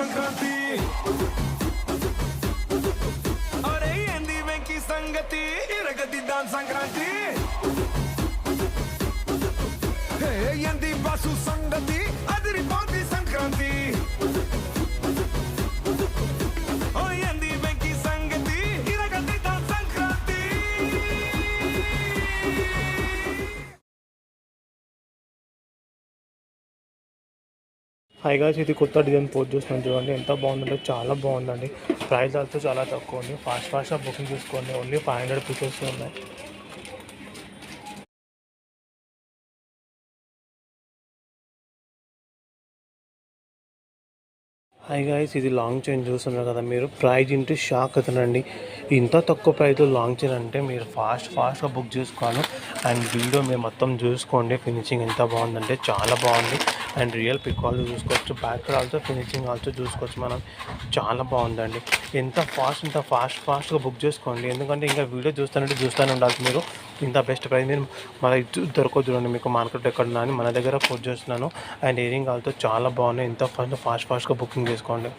సంక్రాంతి అరే ఏంది వెంకి సంగతి ఇరగదిద్దాం సంక్రాంతి ఏంది బాసు సంగతి అదిరిపోద్ది సంక్రాంతి ఏంది వెంకి సంగతి ఇరగదిద్దాం సంక్రాంతి. హాయ్ గాయ్స్, ఇది కొత్త డిజైన్ పోస్ట్ చూస్తున్నాను చూడండి. ఎంత బాగుందంటే చాలా బాగుందండి. ప్రైస్ ఆల్సో చాలా తక్కువ ఉంది. ఫాస్ట్గా బుకింగ్ చేసుకోండి. ఓన్లీ 500 పీసెస్ ఉన్నాయి. హాయ్ గాయ్స్, ఇది లాంగ్ చైన్ చూస్తున్నారు కదా మీరు. ప్రైజ్ ఇంటూ షాక్ అవుతానండి. ఇంత తక్కువ ప్రైస్లో లాంగ్ చైన్ అంటే మీరు ఫాస్ట్గా బుక్ చేసుకోవాలి. అండ్ వీడియో మీరు మొత్తం చూసుకోండి. ఫినిషింగ్ ఎంత బాగుందంటే చాలా బాగుంది. అండ్ రియల్ పిక్ ఆల్సో చూసుకోవచ్చు. బ్యాక్ ఆల్సో ఫినిషింగ్ ఆల్సో చూసుకోవచ్చు మనం. చాలా బాగుందండి. ఎంత ఫాస్ట్గా బుక్ చేసుకోండి. ఎందుకంటే ఇంకా వీడియో చూస్తూనే ఉండాలి మీరు. ఇంత బెస్ట్ ప్రైస్ మీరు మన దొరకదు చూడండి. మీకు మార్కెట్ ఎక్కడ అని మన దగ్గర పోస్ట్ చేస్తున్నాను. అండ్ ఇయరింగ్ ఆల్సో చాలా బాగున్నాయి. ఎంత ఫాస్ట్గా బుకింగ్ చేసుకోండి.